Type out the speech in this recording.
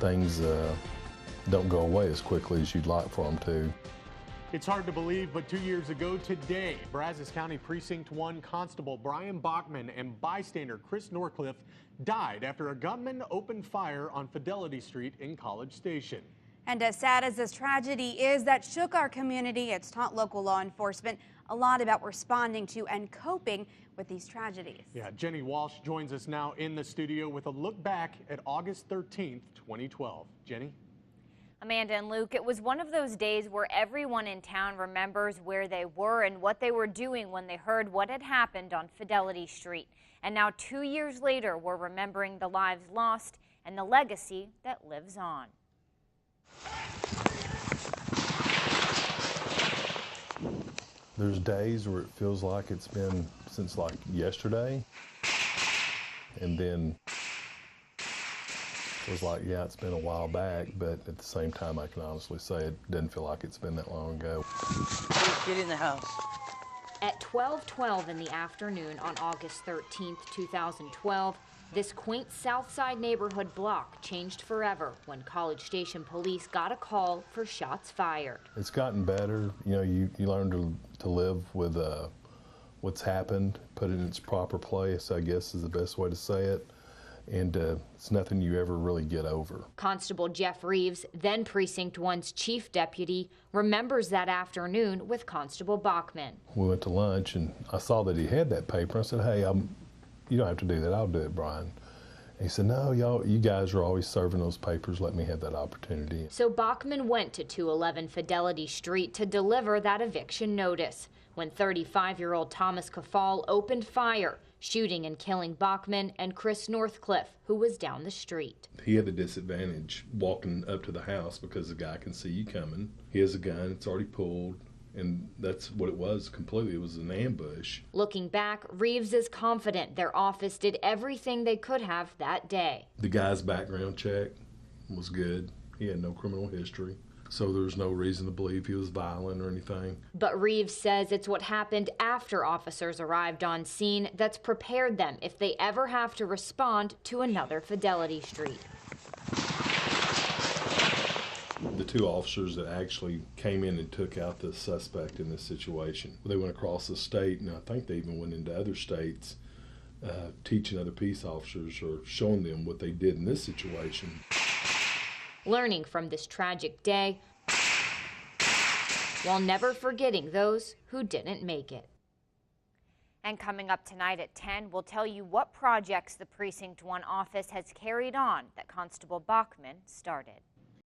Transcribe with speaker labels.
Speaker 1: things don't go away as quickly as you'd like for them to.
Speaker 2: It's hard to believe, but 2 years ago today, Brazos County Precinct 1 Constable Brian Bachmann and bystander Chris Northcliffe died after a gunman opened fire on Fidelity Street in College Station.
Speaker 3: And as sad as this tragedy is that shook our community, it's taught local law enforcement a lot about responding to and coping with these tragedies.
Speaker 2: Yeah, Jenny Walsh joins us now in the studio with a look back at August 13th, 2012. Jenny?
Speaker 4: Amanda and Luke, it was one of those days where everyone in town remembers where they were and what they were doing when they heard what had happened on Fidelity Street. And now 2 years later, we're remembering the lives lost and the legacy that lives on.
Speaker 1: There's days where it feels like it's been since like yesterday, and then it was like, yeah, it's been a while back, but at the same time, I can honestly say it doesn't feel like it's been that long ago.
Speaker 5: Get in the house.
Speaker 4: At 12:12 in the afternoon on August 13th, 2012, this quaint South Side neighborhood block changed forever when College Station police got a call for shots fired.
Speaker 1: It's gotten better. You know, you learn to live with what's happened, put it in its proper place, I guess is the best way to say it. And it's nothing you ever really get over.
Speaker 4: Constable Jeff Reeves, then Precinct 1's chief deputy, remembers that afternoon with Constable Bachmann.
Speaker 1: We went to lunch and I saw that he had that paper. I said, hey, you don't have to do that. I'll do it, Brian. And he said, no, you guys are always serving those papers. Let me have that opportunity.
Speaker 4: So Bachmann went to 211 Fidelity Street to deliver that eviction notice when 35-year-old Thomas Kafal opened fire, shooting and killing Bachmann and Chris Northcliffe, who was down the street.
Speaker 1: He had the disadvantage walking up to the house because the guy can see you coming. He has a gun, it's already pulled, and that's what it was completely. It was an ambush.
Speaker 4: Looking back, Reeves is confident their office did everything they could have that day.
Speaker 1: The guy's background check was good. He had no criminal history, so there was no reason to believe he was violent or anything.
Speaker 4: But Reeves says it's what happened after officers arrived on scene that's prepared them if they ever have to respond to another Fidelity Street.
Speaker 1: The two officers that actually came in and took out the suspect in this situation, they went across the state, and I think they even went into other states teaching other peace officers or showing them what they did in this situation.
Speaker 4: Learning from this tragic day while never forgetting those who didn't make it. And coming up tonight at 10, we'll tell you what projects the Precinct 1 office has carried on that Constable Bachmann started.